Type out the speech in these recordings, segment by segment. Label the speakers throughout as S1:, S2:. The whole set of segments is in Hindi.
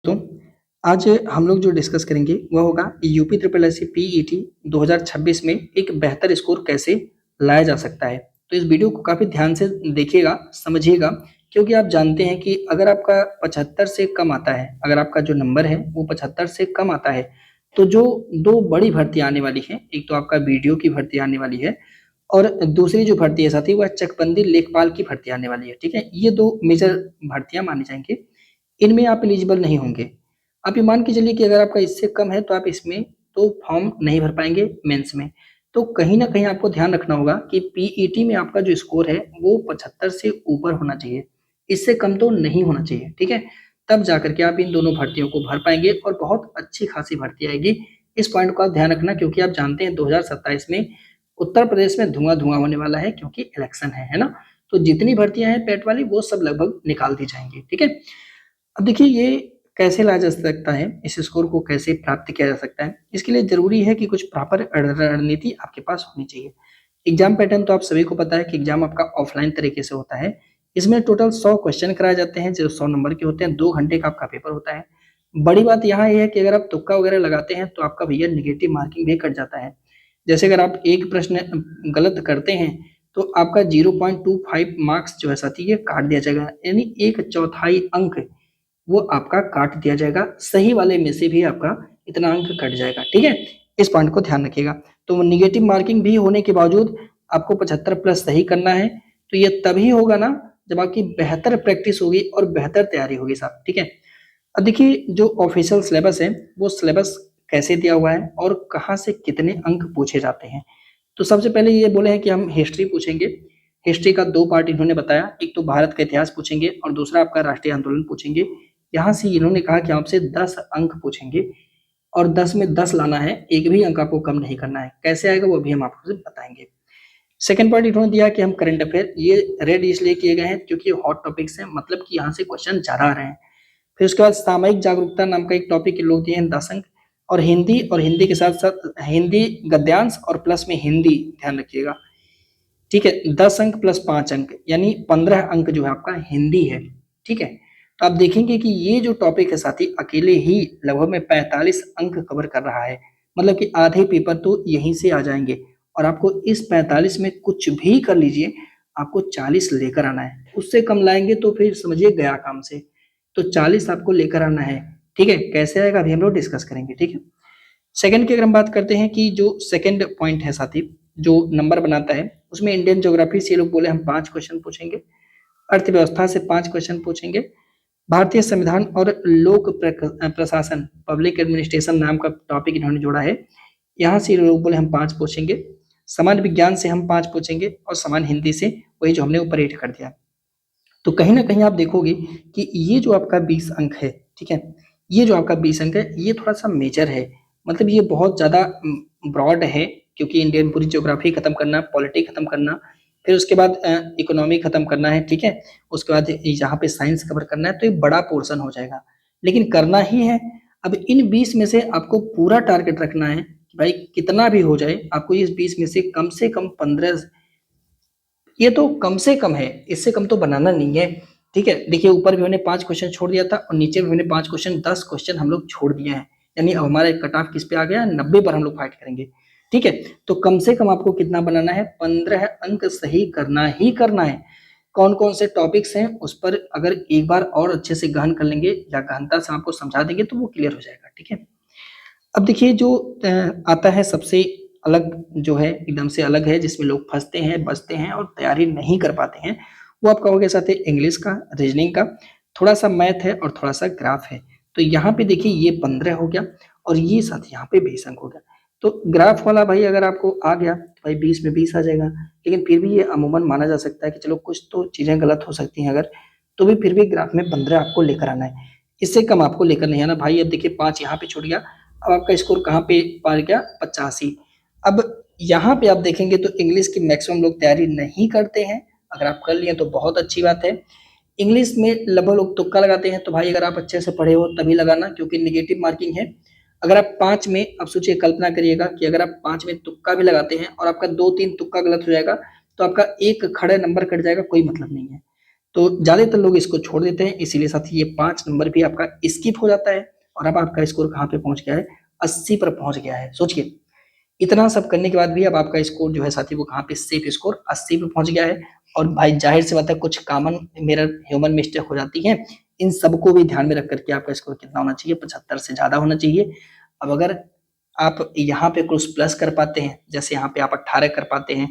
S1: तो आज हम लोग जो डिस्कस करेंगे वह होगा UP triple S C PET 2026 में एक बेहतर स्कोर कैसे लाया जा सकता है। तो इस वीडियो को काफी ध्यान से देखिएगा, समझिएगा, क्योंकि आप जानते हैं कि अगर आपका 75 से कम आता है, अगर आपका जो नंबर है वो 75 से कम आता है, तो जो दो बड़ी भर्ती आने वाली है, एक तो आपका वीडियो की भर्ती आने वाली है और दूसरी जो भर्ती है साथी वह चकबंदी लेखपाल की भर्ती आने वाली है। ठीक है, ये दो मेजर भर्तियां मानी जाएंगी, इनमें आप एलिजिबल नहीं होंगे। आप ये मान के चलिए कि अगर आपका इससे कम है तो आप इसमें तो फॉर्म नहीं भर पाएंगे मेंस में। तो कहीं न कहीं आपको ध्यान रखना होगा कि पीईटी में आपका जो स्कोर है वो 75 से ऊपर होना चाहिए, इससे कम तो नहीं होना चाहिए, ठीक है? तब जाकर के आप इन दोनों भर्तियों को भर पाएँगे और बहुत अच्छी खासी भर्ती आएगी। इस पॉइंट को आप ध्यान रखना, क्योंकि आप जानते हैं 2027 में उत्तर प्रदेश में धुआँ-धुआँ होने वाला है, क्योंकि इलेक्शन है ना? तो जितनी भर्तियाँ हैं पेट वाली वो सब लगभग निकाल दी जाएँगी, ठीक है? अब देखिए ये कैसे लाया जा सकता है, इस स्कोर को कैसे प्राप्त किया जा सकता है, इसके लिए ज़रूरी है कि कुछ प्रॉपर रणनीति आपके पास होनी चाहिए। एग्ज़ाम पैटर्न तो आप सभी को पता है कि एग्ज़ाम आपका ऑफ़लाइन तरीके से होता है। इसमें टोटल 100 क्वेश्चन कराए जाते हैं, जो 100 नंबर के होते हैं, 2 घंटे का आपका पेपर होता है। बड़ी बात यहाँ ये है कि अगर आप तुक्का वगैरह लगाते हैं तो आपका भैया नेगेटिव मार्किंग भी कट जाता है। जैसे अगर आप एक प्रश्न गलत करते हैं तो आपका 0.25 मार्क्स जो है साथी ये काट दिया जाएगा, यानी 1/4 अंक वो आपका काट दिया जाएगा, सही वाले में से भी आपका इतना अंक कट जाएगा, ठीक है? इस पॉइंट को ध्यान रखिएगा। तो नेगेटिव मार्किंग भी होने के बावजूद आपको 75 प्लस सही करना है, तो ये तभी होगा ना जब आपकी बेहतर प्रैक्टिस होगी और बेहतर तैयारी होगी साहब, ठीक है? अब देखिए जो ऑफिशियल सिलेबस है, वो सिलेबस कैसे दिया हुआ है और कहाँ से कितने अंक पूछे जाते हैं। तो सबसे पहले ये बोले हैं कि हम हिस्ट्री पूछेंगे। हिस्ट्री का 2 पार्ट इन्होंने बताया, एक तो भारत का इतिहास पूछेंगे और दूसरा आपका राष्ट्रीय आंदोलन पूछेंगे। यहाँ से इन्होंने कहा कि आपसे 10 अंक पूछेंगे और 10 में 10 लाना है, एक भी अंक आपको कम नहीं करना है। कैसे आएगा वो भी हम आपको बताएँगे। सेकंड पॉइंट इन्होंने दिया कि हम करंट अफेयर, ये रेड इसलिए किए गए हैं क्योंकि हॉट टॉपिक्स हैं, मतलब कि यहाँ से क्वेश्चन ज़्यादा आ रहे हैं। फिर उसके बाद सामयिक जागरूकता नाम का एक टॉपिक लोग दिए हैं 10 अंक, और हिंदी के साथ-साथ हिंदी गद्यांश और प्लस में हिंदी, ध्यान रखिएगा। ठीक है, 10 अंक प्लस 5 अंक यानी 15 अंक जो है आपका हिंदी है, ठीक है? तो आप देखेंगे कि ये जो टॉपिक है साथी अकेले ही लगभग में 45 अंक कवर कर रहा है, मतलब कि आधे पेपर तो यहीं से आ जाएँगे और आपको इस 45 में कुछ भी कर लीजिए, आपको 40 लेकर आना है। उससे कम लाएँगे तो फिर समझिए गया काम से। तो 40 आपको लेकर आना है, ठीक है? कैसे आएगा अभी हम लोग डिस्कस करेंगे, ठीक है? सेकंड की अगर हम बात करते हैं कि जो सेकंड पॉइंट है साथी, जो नंबर बनाता है, उसमें इंडियन ज्योग्राफी से ये लोग बोले हम 5 क्वेश्चन पूछेंगे, अर्थव्यवस्था से 5 क्वेश्चन पूछेंगे, भारतीय संविधान और लोक प्रशासन, पब्लिक एडमिनिस्ट्रेशन नाम का टॉपिक इन्होंने जोड़ा है, यहाँ से ये लोग बोले हम 5 पूछेंगे, सामान्य विज्ञान से हम 5 पूछेंगे और सामान्य हिंदी से वही जो हमने ऊपर 8 कर दिया। तो कहीं न कहीं आप देखोगे कि ये जो आपका 20 अंक है, ठीक है? ये जो आपका 20 अंक है, ये थोड़ा-सा मेजर है। मतलब ये बहुत ज़्यादा ब्रॉड है, क्योंकि इंडियन पूरी ज्योग्राफी खत्म करना, पॉलिटी खत्म करना, फिर उसके बाद इकोनॉमी खत्म करना है, ठीक है? उसके बाद यहाँ पे साइंस कवर करना है, तो ये बड़ा पोर्शन हो जाएगा। लेकिन करना ही है। अब इन 20 में से आपको पूरा टारगेट रखना है कि भाई कितना भी हो जाए, आपको इस 20 में से कम 15, ये तो कम से कम है, इससे कम तो बनाना नहीं है, ठीक है? देखिए ऊपर भी हमने 5 क्वेश्चन छोड़ दिया था और नीचे भी हमने 5 क्वेश्चन 10 क्वेश्चन हम लोग छोड़ दिए हैं। यानी अब हमारा कट ऑफ किस पे आ गया? 90 पर हम लोग फाइट करेंगे, ठीक है? तो कम से कम आपको कितना बनाना है? 15 अंक सही करना ही करना है। कौन-कौन से टॉपिक्स हैं उस पर अगर एक बार और अच्छे से गहन कर लेंगे या गहनता से आपको समझा देंगे तो वो क्लियर हो जाएगा, ठीक है? अब देखिए जो आता है सबसे अलग, जो है एकदम से अलग है, जिसमें लोग फँसते हैं, बचते हैं और तैयारी नहीं कर पाते हैं, वो आपका हो गया साथी इंग्लिश का, रीजनिंग का, थोड़ा-सा मैथ है और थोड़ा-सा ग्राफ है। तो यहाँ पे देखिए ये 15 हो गया और ये साथ यहाँ पे 20 अंक हो गया। तो ग्राफ वाला भाई अगर आपको आ गया तो भाई 20 में 20 आ जाएगा, लेकिन फिर भी ये अमूमन माना जा सकता है कि चलो कुछ तो चीज़ें गलत हो सकती हैं अगर, तो भी फिर भी ग्राफ में 15 आपको लेकर आना है। इससे कम आपको लेकर नहीं आना भाई। अब देखिए 5 यहाँ पे छूट गया, अब आपका स्कोर कहाँ पे पहुँच गया? 85। अब यहाँ पे आप देखेंगे तो इंग्लिश की मैक्सिमम लोग तैयारी नहीं करते हैं, अगर आप कर लिए तो बहुत अच्छी बात है। इंग्लिश में लगभग लोग तुक्का लगाते हैं, तो भाई अगर आप अच्छे से पढ़े हो तभी लगाना, क्योंकि नेगेटिव मार्किंग है। अगर आप 5 में, अब सोचिए कल्पना करिएगा कि अगर आप 5 में तुक्का भी लगाते हैं और आपका 2-3 तुक्का गलत हो जाएगा, तो आपका 1 खड़े नंबर कट जाएगा, कोई मतलब नहीं है। तो ज़्यादातर लोग इसको छोड़ देते हैं, इसीलिए साथी ये 5 नंबर भी आपका स्किप हो जाता है और अब आपका स्कोर कहाँ पे पहुँच गया है, 80 पर पहुँच गया है। सोचिए, इतना सब करने के बाद भी अब आपका स्कोर जो है साथी वो कहाँ पे सेफ स्कोर 80 पे पहुँच गया है। और भाई ज़ाहिर-सी बात है कुछ कॉमन मिरर ह्यूमन मिस्टेक हो जाती है, इन सबको भी ध्यान में रख कर के आपका स्कोर कितना होना चाहिए, 75 से ज़्यादा होना चाहिए। अब अगर आप यहाँ पे कुछ प्लस कर पाते हैं, जैसे यहाँ पे आप 18 कर पाते हैं,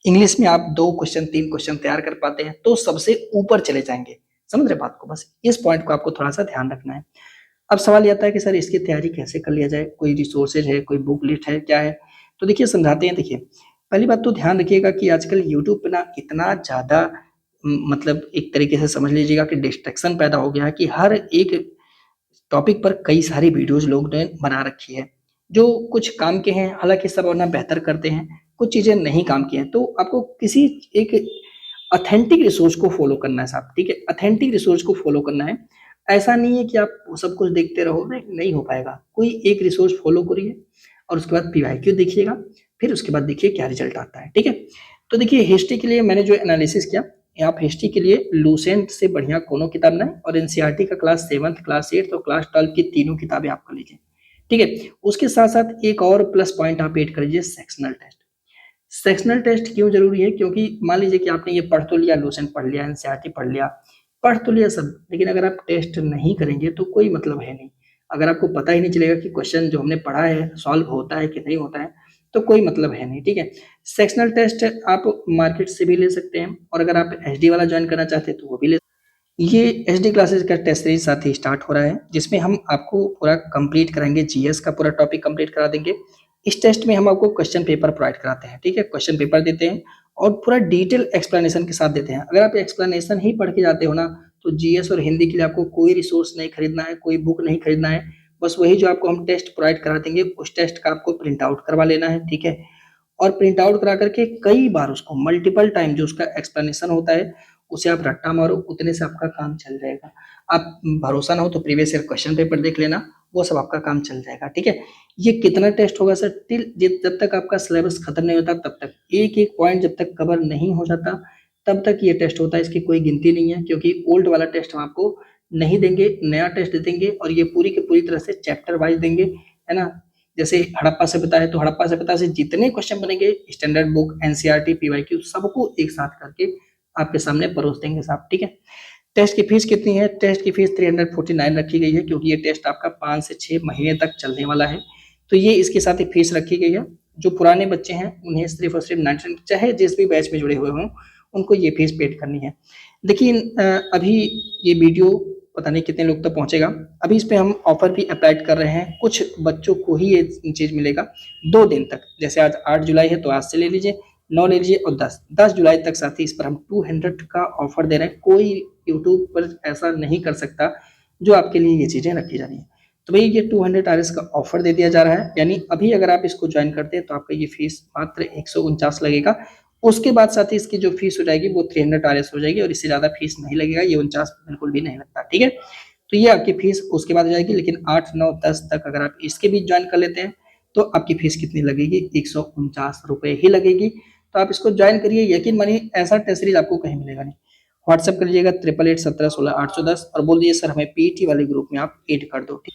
S1: इंग्लिश में आप 2 क्वेश्चन 3 क्वेश्चन तैयार कर पाते हैं, तो सबसे ऊपर चले जाएँगे। समझ रहे बात को? बस इस पॉइंट को आपको थोड़ा-सा ध्यान रखना है। अब सवाल ये आता है कि सर इसकी तैयारी कैसे कर लिया जाए? कोई रिसोर्सेज है, कोई बुक लिस्ट है, क्या है? तो देखिए समझाते हैं। देखिए, पहली बात तो ध्यान रखिएगा कि आजकल यूट्यूब पे ना इतना ज़्यादा मतलब एक तरीके से समझ लीजिएगा कि डिस्ट्रैक्शन पैदा हो गया है कि हर एक टॉपिक पर कई सारी वीडियोज़ लोग ने बना रखी है, जो कुछ काम के हैं, हालाँकि सब अपना बेहतर करते हैं, कुछ चीज़ें नहीं काम की हैं। तो आपको किसी एक ऑथेंटिक रिसोर्स को फ़ॉलो करना है साहब, ठीक है? ऑथेंटिक रिसोर्स को फ़ॉलो करना है। ऐसा नहीं है कि आप सब कुछ देखते रहो, नहीं हो पाएगा। कोई एक रिसोर्स फ़ॉलो करिए और उसके बाद पीवाईक्यू देखिएगा, फिर उसके बाद देखिए क्या रिज़ल्ट आता है, ठीक है? तो देखिए हिस्ट्री के लिए मैंने जो एनालिसिस किया, आप हिस्ट्री के लिए लूसेंट से बढ़िया कोनो किताब नहीं और एनसीईआरटी का क्लास 7th, क्लास 8th और क्लास 12 की तीनों किताबें आप कर लीजिए, ठीक है? उसके साथ-साथ एक और प्लस पॉइंट आप ऐड कर लीजिए सेक्शनल टेस्ट। सेक्शनल टेस्ट क्यों ज़रूरी है? क्योंकि मान लीजिए कि आपने ये पढ़ तो लिया, लूसेंट पढ़ लिया, एनसीईआरटी पढ़ लिया, पढ़ तो लिया सब, लेकिन अगर आप टेस्ट नहीं करेंगे तो कोई मतलब है नहीं। अगर आपको पता ही नहीं चलेगा कि क्वेश्चन जो हमने पढ़ा है सॉल्व होता है कि नहीं होता है, तो कोई मतलब है नहीं, ठीक है? सेक्शनल टेस्ट आप मार्केट से भी ले सकते हैं और अगर आप एचडी वाला जॉइन करना चाहते हैं तो वो भी ले। ये एचडी क्लासेस का टेस्ट सीरीज साथ ही स्टार्ट हो रहा है, जिसमें हम आपको पूरा कंप्लीट कराएंगे, जीएस का पूरा टॉपिक कंप्लीट करा देंगे। इस टेस्ट में हम आपको क्वेश्चन पेपर प्रोवाइड कराते हैं, ठीक है? क्वेश्चन पेपर देते हैं और पूरा डिटेल एक्सप्लेनेशन के साथ देते हैं। अगर आप एक्सप्लेनेशन ही पढ़ के जाते हो ना, तो जीएस और हिंदी के लिए आपको कोई रिसोर्स नहीं खरीदना है, कोई बुक नहीं खरीदना है। बस वही जो आपको हम टेस्ट प्रोवाइड करा देंगे, उस टेस्ट का आपको प्रिंट आउट करवा लेना है, ठीक है? और प्रिंट आउट करा करके कई बार उसको मल्टीपल टाइम जो उसका एक्सप्लेनेशन होता है, उसे आप रट्टा मारो, उतने से आपका काम चल जाएगा। आप भरोसा ना हो तो प्रीवियस ईयर क्वेश्चन पेपर देख लेना, वो सब आपका काम चल जाएगा, ठीक है? ये कितना टेस्ट होगा सर? टिल जब तक आपका सिलेबस खत्म नहीं होता तब तक, एक-एक पॉइंट जब तक कवर नहीं हो जाता, तब तक ये टेस्ट होता है। इसकी कोई गिनती नहीं है क्योंकि ओल्ड वाला टेस्ट हम आपको नहीं देंगे, नया टेस्ट देंगे और ये पूरी की पूरी तरह से चैप्टर वाइज़ देंगे, है ना? जैसे हड़प्पा सभ्यता है तो हड़प्पा सभ्यता से जितने क्वेश्चन बनेंगे, स्टैंडर्ड बुक, एनसीईआरटी, पीवाईक्यू सबको एक साथ करके आपके सामने परोस देंगे साहब, ठीक है? टेस्ट की फीस कितनी है? टेस्ट की फीस 349 रखी गई है क्योंकि ये टेस्ट आपका 5 से 6 महीने तक चलने वाला है। तो ये इसके साथ ही फीस रखी गई है। जो पुराने बच्चे हैं उन्हें सिर्फ़ और सिर्फ़ 99 चाहे जिस भी बैच में जुड़े हुए हों, उनको ये फीस पेड करनी है। देखिए अभी ये वीडियो पता नहीं कितने लोग तक पहुँचेगा। अभी इस पे हम ऑफ़र भी अप्लाई कर रहे हैं। कुछ बच्चों को ही ये चीज़ मिलेगा 2 दिन तक। जैसे आज 8 जुलाई है तो आज से ले लीजिए, 9 ले लीजिए और 10 जुलाई तक साथ ही इस पर हम 200 का ऑफ़र दे रहे हैं। कोई यूट्यूब पर ऐसा नहीं कर सकता जो आपके लिए ये चीज़ें रखी जा रही हैं। तो भई ये 200 आरएस का ऑफ़र दे दिया जा रहा है, यानी अभी अगर आप इसको जॉइन करते हैं तो आपका ये फीस मात्र 149 लगेगा। उसके बाद साथ ही इसकी जो फीस हो जाएगी वो 300 आरएस हो जाएगी और इससे ज़्यादा फीस नहीं लगेगा, ये 49 बिल्कुल भी नहीं लगता, ठीक है? तो ये आपकी फीस उसके बाद हो जाएगी, लेकिन 8, 9, 10 तक अगर आप इसके बीच जॉइन कर लेते हैं, तो आपकी फीस कितनी लगेगी? ₹149 ही लगेगी। तो आप इसको जॉइन करिए, यकीन मानिए ऐसा टेस्ट सीरीज़ आपको कहीं मिलेगा नहीं। व्हाट्सएप कर लीजिएगा 8881716810 और बोल दीजिए सर हमें पीईटी वाले ग्रुप में आप ऐड कर दो, ठीक।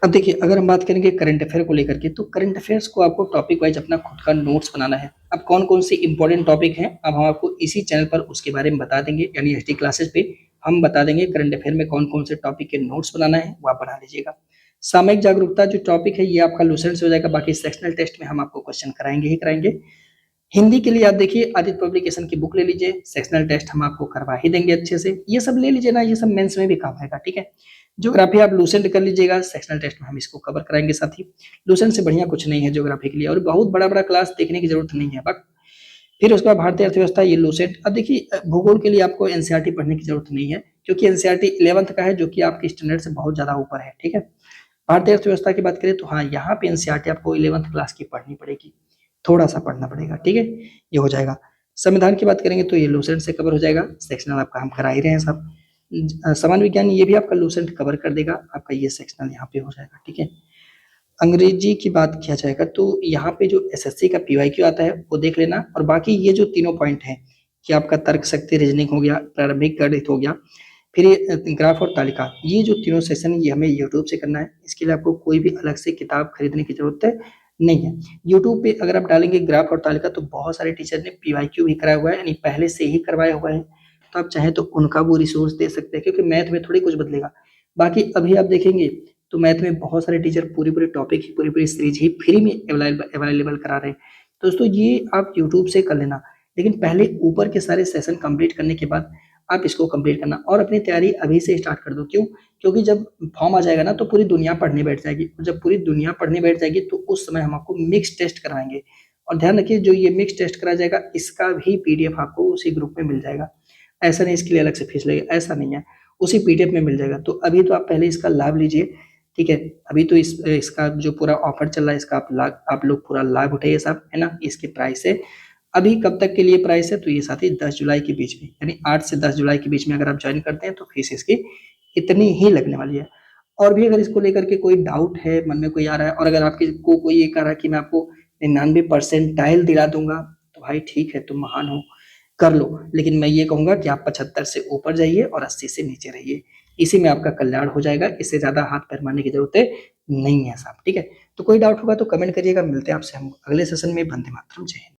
S1: अब देखिए अगर हम बात करेंगे करंट अफेयर को लेकर के, तो करंट अफेयर्स को आपको टॉपिक वाइज अपना खुद का नोट्स बनाना है। अब कौन-कौन से इंपॉर्टेंट टॉपिक हैं, अब हम आपको इसी चैनल पर उसके बारे में बता देंगे, यानी एचडी क्लासेस पे हम बता देंगे करंट अफेयर में कौन-कौन से टॉपिक के नोट्स बनाना है, वो आप बना लीजिएगा। सामयिक जागरूकता जो टॉपिक है ये आपका लूसेंट से हो जाएगा, बाकी सेक्शनल टेस्ट में हम आपको क्वेश्चन कराएँगे ही कराएँगे। हिंदी के लिए आप देखिए आदित्य पब्लिकेशन की बुक ले लीजिए, सेक्शनल टेस्ट हम आपको करवा ही देंगे अच्छे से। ये सब ले लीजिए ना, ये सब मेंस में भी काम आएगा, ठीक है? ज्योग्राफी आप लूसेंट कर लीजिएगा, सेक्शनल टेस्ट में हम इसको कवर कराएँगे साथ ही। लूसेंट से बढ़िया कुछ नहीं है ज्योग्राफी के लिए और बहुत बड़ा-बड़ा क्लास देखने की ज़रूरत नहीं है, बट फिर उसके बाद भारतीय अर्थव्यवस्था ये लूसेंट। अब देखिए भूगोल के लिए आपको एनसीईआरटी पढ़ने की ज़रूरत नहीं है, क्योंकि एनसीईआरटी 11th का है जो कि आपके स्टैंडर्ड से बहुत ज़्यादा ऊपर है, ठीक है? भारतीय अर्थव्यवस्था की बात करें तो हाँ, यहाँ पे एनसीईआरटी आपको 11th क्लास की पढ़नी पड़ेगी, थोड़ा-सा पढ़ना पड़ेगा, ठीक है? ये हो जाएगा। संविधान की बात करेंगे तो ये लूसेंट से कवर हो जाएगा, सेक्शनल आपका हम करा ही रहे हैं साहब। सामान्य विज्ञान ये भी आपका लूसेंट कवर कर देगा, आपका ये सेक्शनल यहाँ पे हो जाएगा, ठीक है? अंग्रेजी की बात किया जाएगा तो यहाँ पे जो एसएससी का पीवाईक्यू आता है वो देख लेना और बाकी ये जो तीनों पॉइंट हैं, कि आपका तर्क शक्ति, रीजनिंग हो गया, प्रारंभिक गणित हो गया, फिर ये ग्राफ और तालिका, ये जो तीनों सेशन ये हमें यूट्यूब से करना है। इसके लिए आपको कोई भी अलग से किताब खरीदने की जरूरत नहीं है। यूट्यूब पे अगर आप डालेंगे ग्राफ और तालिका तो बहुत सारे टीचर ने पीवाईक्यू भी कराया हुआ है, यानी पहले से ही करवाया हुआ है, तो आप चाहें तो उनका वो रिसोर्स दे सकते हैं, क्योंकि मैथ में थोड़ी कुछ बदलेगा। बाकी अभी आप देखेंगे तो मैथ में बहुत सारे टीचर पूरी टॉपिक ही, पूरी सीरीज ही फ्री में अवेलेबल करा रहे हैं। तो दोस्तों ये आप यूट्यूब से कर लेना, लेकिन पहले ऊपर के सारे सेशन कंप्लीट करने के बाद आप इसको कंप्लीट करना, और अपनी तैयारी अभी से स्टार्ट कर दो। क्यों? क्योंकि जब फॉर्म आ जाएगा ना तो पूरी दुनिया पढ़ने बैठ जाएगी, और जब पूरी दुनिया पढ़ने बैठ जाएगी तो उस समय हम आपको मिक्स टेस्ट करवाएंगे। और ध्यान रखिए, जो ये मिक्स टेस्ट कराया जाएगा इसका भी पीडीएफ आपको उसी ग्रुप में मिल जाएगा। ऐसा नहीं इसके लिए अलग से फीस लगेगा, ऐसा नहीं है, उसी पीडीएफ में मिल जाएगा। तो अभी तो आप पहले इसका लाभ लीजिए, ठीक है? अभी तो इसका जो पूरा ऑफर चल रहा है इसका आप लोग पूरा लाभ उठाइए साहब, है ना? इसकी प्राइस है, अभी कब तक के लिए प्राइस है, तो ये साथी 10 जुलाई के बीच में, यानी 8 से 10 जुलाई के बीच में अगर आप ज्वाइन करते हैं तो फीस इसकी इतनी ही लगने वाली है। और भी अगर इसको लेकर के कोई डाउट है, मन में कोई आ रहा है, और अगर आपके को कोई ये कह रहा है कि मैं आपको 99 परसेंटाइल दिला दूंगा, तो भाई ठीक है, तुम महान हो, कर लो। लेकिन मैं ये कहूंगा कि आप 75 से ऊपर जाइए और 80 से नीचे रहिए, इसी में आपका कल्याण हो जाएगा। इससे ज्यादा हाथ पैर मारने की जरूरत नहीं है साहब, ठीक है? तो कोई डाउट होगा तो कमेंट करिएगा। मिलते हैं आपसे हम अगले सेशन में। वंदे मातरम, जय हिंद।